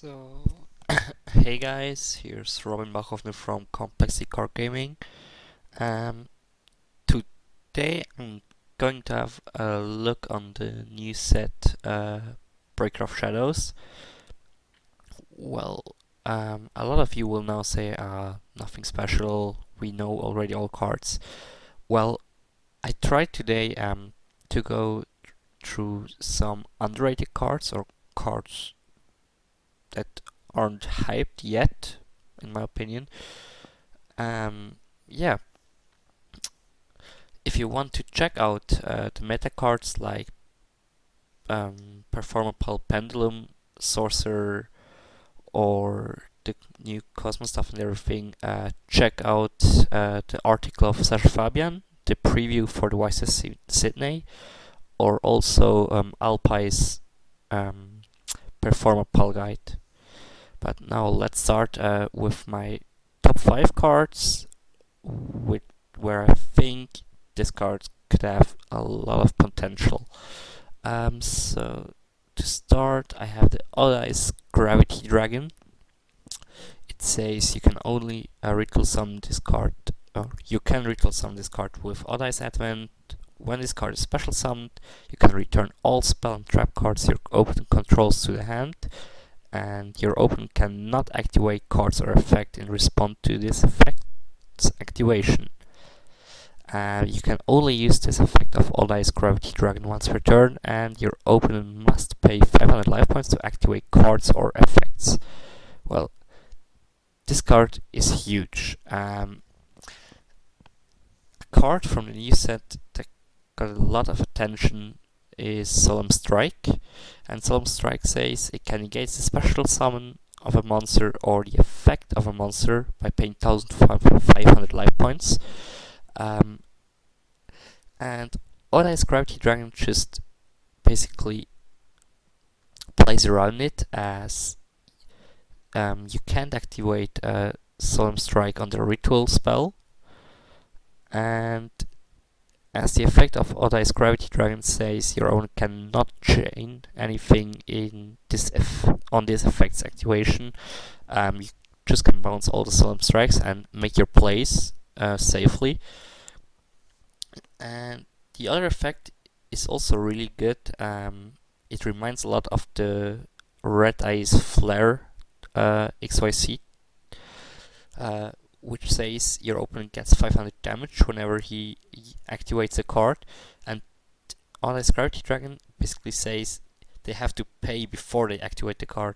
So, hey guys, here's Bachofner from Complexity Card Gaming. Um, Today I'm going to have a look on the new set, Breaker of Shadows. Well, a lot of you will now say, nothing special, we know already all cards. Well, I tried today to go through some underrated cards or cards that aren't hyped yet, in my opinion. Yeah, if you want to check out the meta cards like Performapal Pendulum, Sorcerer, or the new Cosmos stuff and everything, check out the article of Sasha Fabian, the preview for the YCS Sydney, or also Alpi's Performapal guide. But now let's start with my top 5 cards, where I think this card could have a lot of potential. So to start, I have the Odd Eyes Gravity Dragon. It says you can only ritual summon this card, or you can ritual summon this card with Odd Eyes Advent. When this card is special summoned, you can return all spell and trap cards your opponent controls to the hand, and your opponent cannot activate cards or effect in response to this effect's activation. You can only use this effect of Odd Eyes Gravity Dragon once per turn, and your opponent must pay 500 life points to activate cards or effects. Well, this card is huge. A card from the new set that got a lot of attention is Solemn Strike, and Solemn Strike says it can negate the special summon of a monster or the effect of a monster by paying 1500 life points. And Odd Eyes Gravity Dragon just basically plays around it, as you can't activate Solemn Strike on the ritual spell, and as the effect of Odd Eyes Gravity Dragon says, your owner cannot chain anything in this on this effect's activation. You just can bounce all the Solemn Strikes and make your plays safely. And the other effect is also really good. It reminds a lot of the Red Eyes Flare XYZ, which says your opponent gets 500 damage whenever he activates a card, and Odd Eyes Gravity Dragon basically says they have to pay before they activate the card,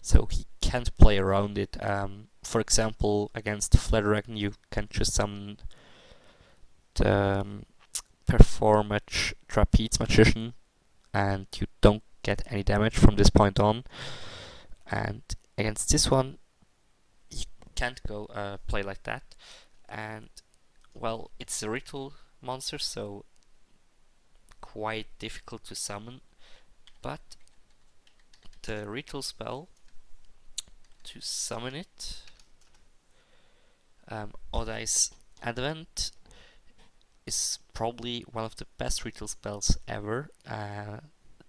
so he can't play around it. For example, against Flare Dragon, you can just summon the Performage Trapeze Magician, and you don't get any damage from this point on. And against this one, you can't go play like that. And well, it's a ritual monster, so quite difficult to summon. But the ritual spell to summon it, Odd Eyes Advent, is probably one of the best ritual spells ever.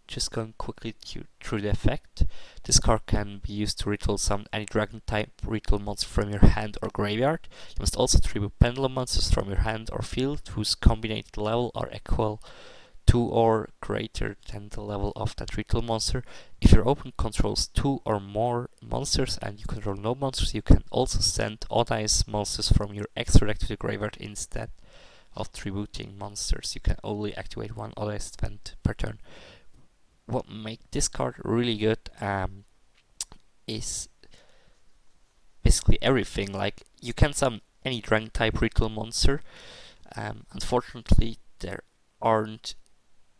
Just going quickly through the effect. This card can be used to ritual summon any dragon type ritual monster from your hand or graveyard. You must also tribute pendulum monsters from your hand or field whose combined level are equal to or greater than the level of that ritual monster. If your opponent controls 2 or more monsters and you control no monsters, you can also send Odd Eyes monsters from your extra deck to the graveyard instead of tributing monsters. You can only activate one Odd Eyes event per turn. What makes this card really good is basically everything. Like, you can summon any dragon type ritual monster. Unfortunately, there aren't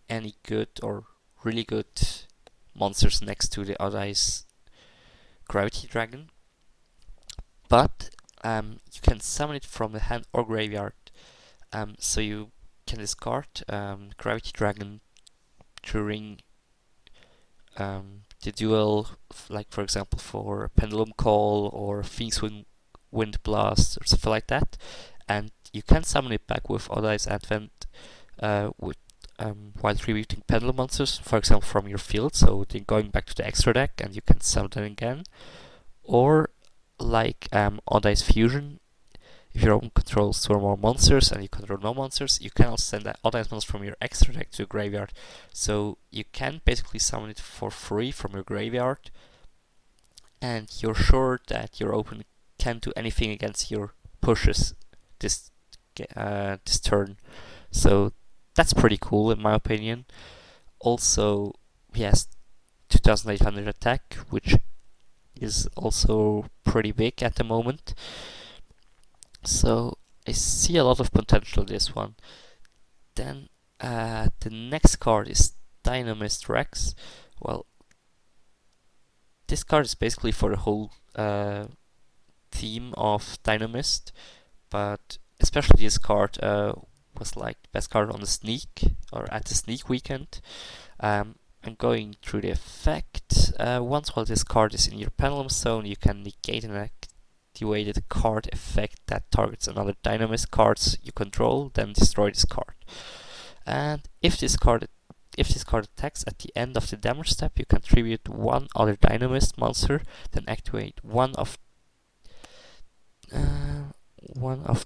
any good or really good monsters next to the Odd Eyes Gravity Dragon, but you can summon it from the hand or graveyard. So you can discard Gravity Dragon during the duel, like for example for Pendulum Call or Phoenix Wind Blast or something like that, and you can summon it back with Odd Eyes Advent with while tributing pendulum monsters, for example from your field, so then going back to the extra deck and you can summon them again. Or like Oddeyes Fusion, if your opponent controls 2 or more monsters and you control no monsters, you can also send that Oddeyes monster from your extra deck to your graveyard. So you can basically summon it for free from your graveyard, and you're sure that your opponent can't do anything against your pushes this turn. So that's pretty cool in my opinion. Also, he has 2800 attack, which is also pretty big at the moment. So I see a lot of potential in this one. Then the next card is Dynamist Rex. Well, this card is basically for the whole theme of Dynamist, but especially this card was like the best card on the sneak, or at the sneak weekend. I'm going through the effect. Once while this card is in your pendulum zone, you can negate an activated card effect that targets another Dynamist cards you control, then destroy this card. And if this card attacks at the end of the damage step, you can tribute one other Dynamist monster, then activate one of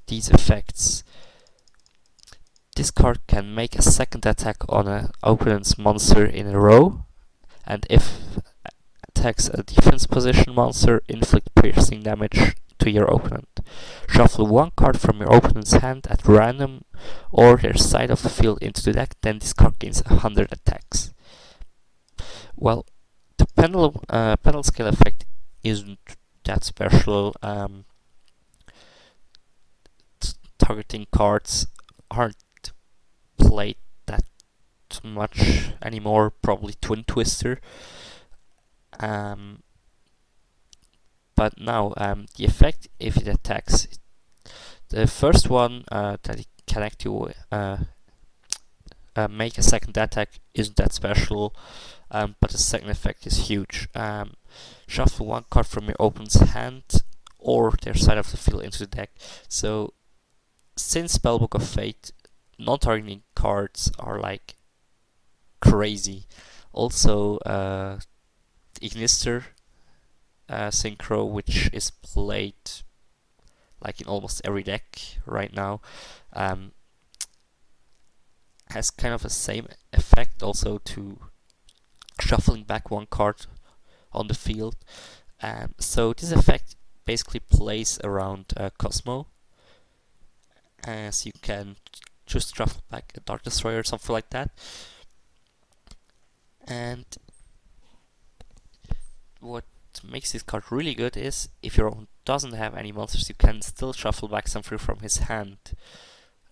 these effects. This card can make a second attack on an opponent's monster in a row, and if attacks a defense position monster, inflict piercing damage to your opponent. Shuffle one card from your opponent's hand at random or their side of the field into the deck, then this card gains 100 attacks. Well, the pendulum scale effect isn't that special. Targeting cards aren't played that much anymore, probably Twin Twister. But now the effect, if it attacks, the first one that it can actually make a second attack isn't that special, but the second effect is huge. Shuffle one card from your opponent's hand or their side of the field into the deck. So since Spellbook of Fate, non-targeting cards are like crazy. Also, Ignister Synchro, which is played like in almost every deck right now, has kind of the same effect also to shuffling back one card on the field. So this effect basically plays around Cosmo, as you can just shuffle back a Dark Destroyer or something like that. And what makes this card really good is if your opponent doesn't have any monsters, you can still shuffle back something from his hand.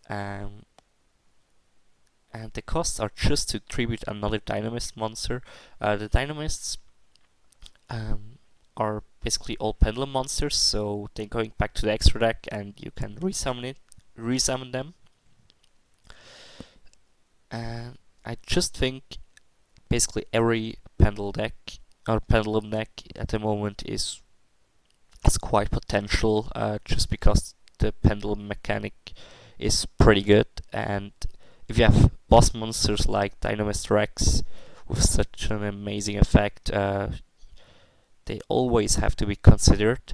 And the costs are just to tribute another Dynamist monster. The Dynamists are basically all pendulum monsters, so they're going back to the extra deck and you can resummon them. And I just think basically every pendulum deck at the moment has quite potential, just because the pendulum mechanic is pretty good, and if you have boss monsters like Dynamist Rex with such an amazing effect, they always have to be considered.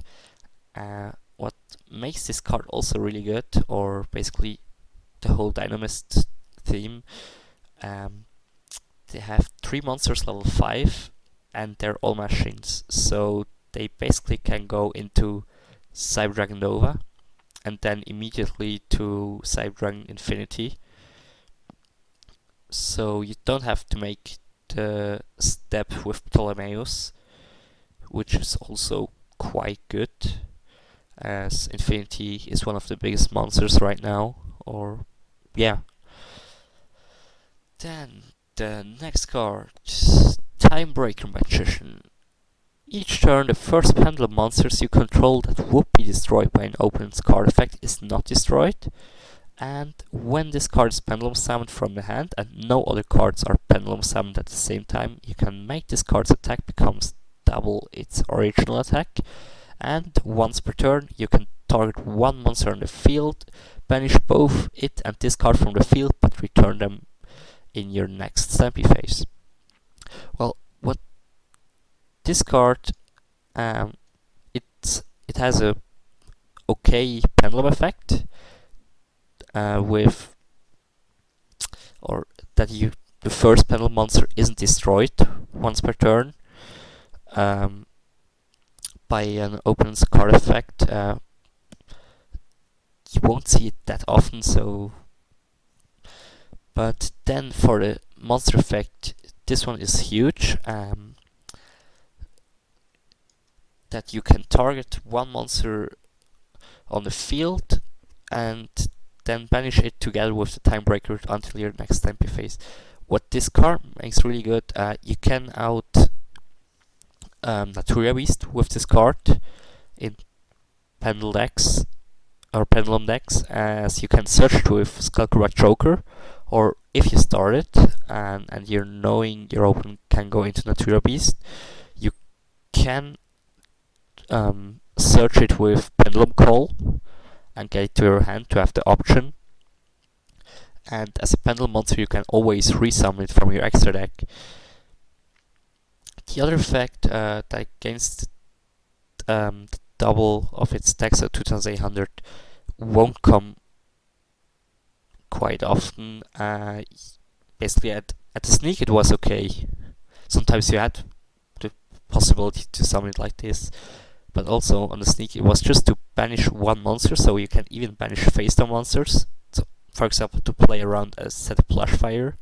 What makes this card also really good, or basically the whole Dynamist theme, they have 3 monsters level 5 and they're all machines, so they basically can go into Cyber Dragon Nova and then immediately to Cyber Dragon Infinity, so you don't have to make the step with Ptolemaeus, which is also quite good, as Infinity is one of the biggest monsters right now, or yeah. Then the next card, Timebreaker Magician. Each turn, the first pendulum monsters you control that would be destroyed by an opponent's card effect is not destroyed. And when this card is pendulum summoned from the hand and no other cards are pendulum summoned at the same time, you can make this card's attack becomes double its original attack. And once per turn, you can target one monster on the field, banish both it and this card from the field, but return them in your next Stampy phase. Well, what this card, it has a okay pendulum effect with, or that the first pendulum monster isn't destroyed once per turn by an opponent's card effect. You won't see it that often, so. But then for the monster effect, this one is huge. That you can target one monster on the field and then banish it together with the Timebreaker until your next Stampy phase. What this card makes really good, you can out Naturia Beast with this card in Pendulum decks, as you can search it with Skullcrobat Joker, or if you start it and you're knowing your opponent can go into Naturia Beast, you can search it with Pendulum Call and get it to your hand to have the option. And as a Pendulum monster, you can always resummon it from your extra deck. The other effect that against the double of its deck, so 2800, won't come quite often. Basically, at the sneak, it was okay. Sometimes you had the possibility to summon it like this, but also on the sneak, it was just to banish one monster, so you can even banish face-down monsters. So, for example, to play around a set of Plushfire.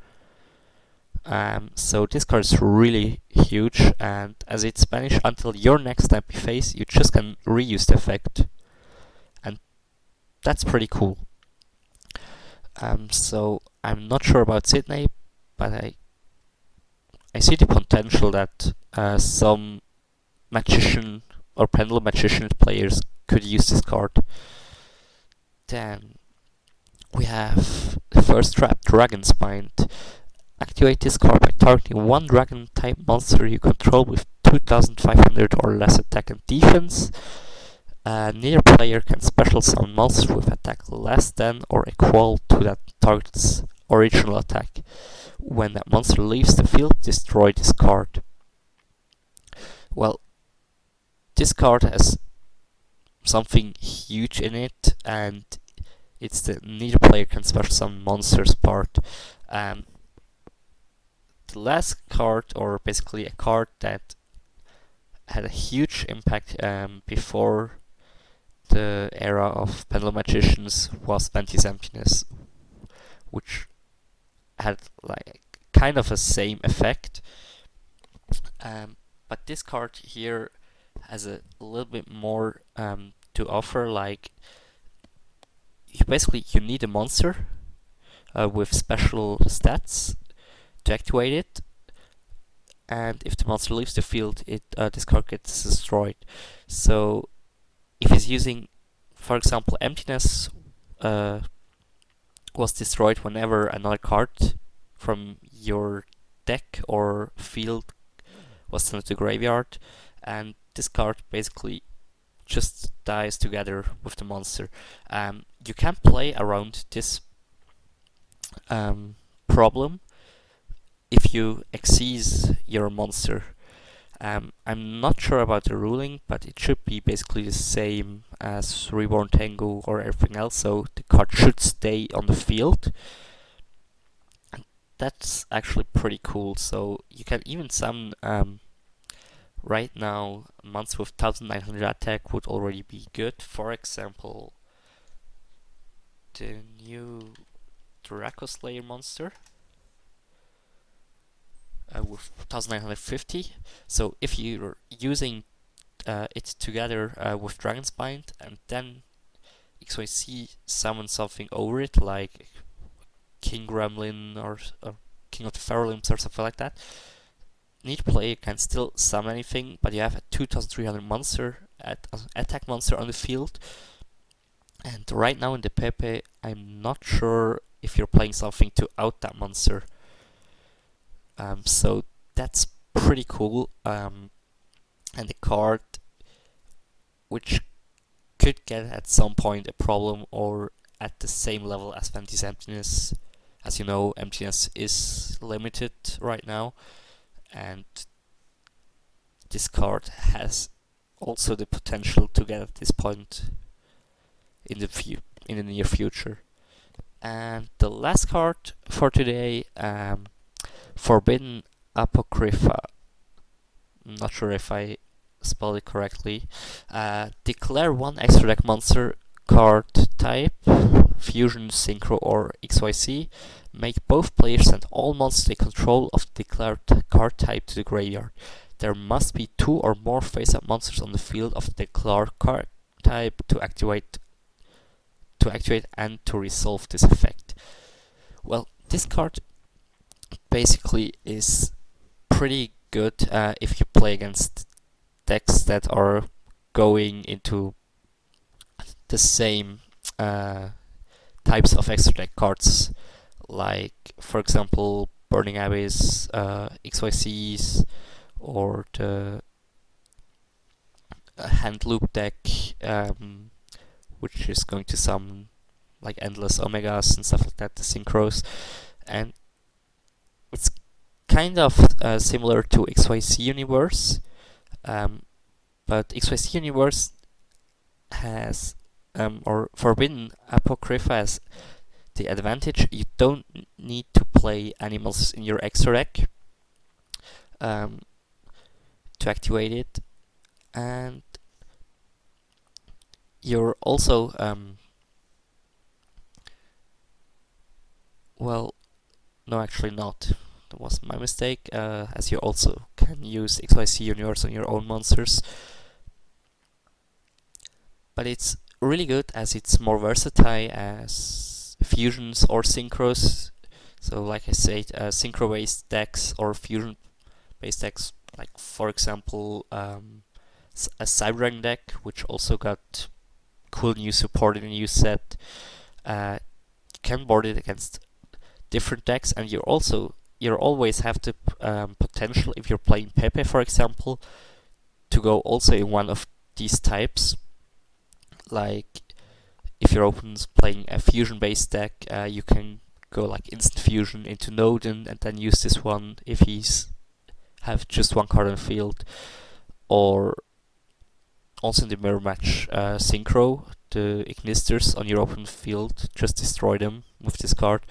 So this card is really huge, and as it's banished until your next Stampy phase, you just can reuse the effect, and that's pretty cool. So I'm not sure about Sydney, but I see the potential that some Magician or Pendulum Magician players could use this card. Then we have the first trap, Dragon's Mind. Activate this card by targeting one dragon type monster you control with 2500 or less attack and defense. Neither player can special summon monsters with attack less than or equal to that target's original attack. When that monster leaves the field, destroy this card. Well, this card has something huge in it, and it's the neither player can special summon monsters part. The last card, or basically a card that had a huge impact before the era of Pendulum Magicians, was Venti's Emptiness, which had like kind of a same effect. But this card here has a little bit more to offer. Like, you need a monster with special stats to activate it, and if the monster leaves the field, this card gets destroyed. So if he's using, for example, Emptiness was destroyed whenever another card from your deck or field was sent to the graveyard, and this card basically just dies together with the monster. You can play around this problem if you exceed your monster. I'm not sure about the ruling, but it should be basically the same as Reborn Tengu or everything else, so the card should stay on the field. And that's actually pretty cool. So you can even summon, right now, monsters with 1900 attack would already be good. For example, the new Draco Slayer monster with 1950. So if you're using it together with Dragon's Bind, and then XYZ summon something over it, like King Gremlin or King of the Feral Imps or something like that, neither player can still summon anything, but you have a 2300 monster, attack monster on the field. And right now in the Pepe, I'm not sure if you're playing something to out that monster. So that's pretty cool. And the card, which could get at some point a problem or at the same level as Venti's Emptiness, as you know, emptiness is limited right now, and this card has also the potential to get at this point in the near future. And the last card for today, Forbidden Apocrypha. I'm not sure if I spelled it correctly. Declare one extra deck monster card type, Fusion, Synchro, or XYZ. Make both players send all monsters they control of the declared card type to the graveyard. There must be 2 or more face-up monsters on the field of the declared card type to activate and to resolve this effect. Well, this card basically is pretty good if you play against decks that are going into the same types of extra deck cards, like for example Burning Abyss, XYZs, or the hand loop deck, which is going to summon like endless Omegas and stuff like that, the Synchros. And it's kind of similar to XYZ Universe, but XYZ Universe has, or Forbidden Apocrypha has the advantage you don't need to play animals in your extra deck to activate it, and you're also well, no, actually not. That was my mistake, as you also can use XYZ Universe on your own monsters. But it's really good as it's more versatile as fusions or synchros. So like I said, synchro-based decks or fusion-based decks, like for example a Cyberdragon deck, which also got cool new support in the new set. You can board it against different decks, and you always have the potential, if you're playing Pepe for example, to go also in one of these types. Like if your opponent's playing a fusion based deck, you can go like instant fusion into Nodin and then use this one if he's have just one card on the field. Or also in the mirror match, Synchro, the Ignisters on your open field, just destroy them with this card.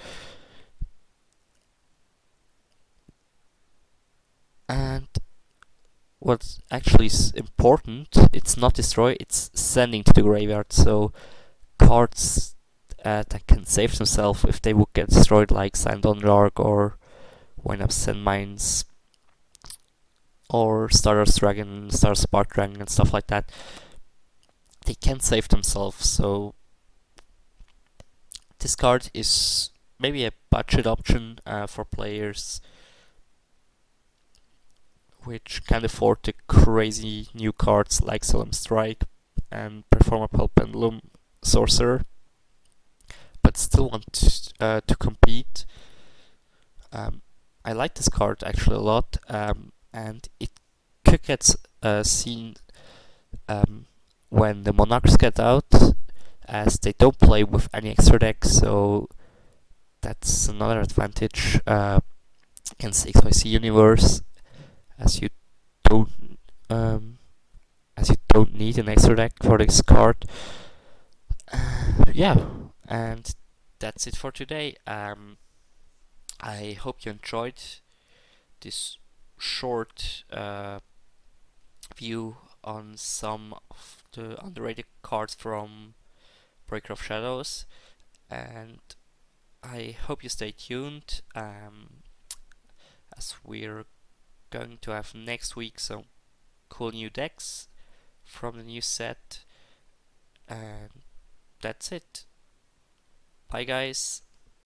And what actually is important, it's not destroy, it's sending to the graveyard. So cards that can save themselves if they would get destroyed, like Sand-On Dark or Wind Up Sand Mines or Stardust Dragon, Star Spark Dragon and stuff like that, they can save themselves. So this card is maybe a budget option for players which can afford the crazy new cards like Solemn Strike and Performapal Pendulum Sorcerer, but still want to compete. I like this card actually a lot, and it could get seen when the Monarchs get out, as they don't play with any extra deck, so that's another advantage against XYZ Universe, as you don't need an extra deck for this card. Yeah, and that's it for today. I hope you enjoyed this short view on some of the underrated cards from Breaker of Shadows, and I hope you stay tuned, as we're going to have next week some cool new decks from the new set. And that's it. Bye guys.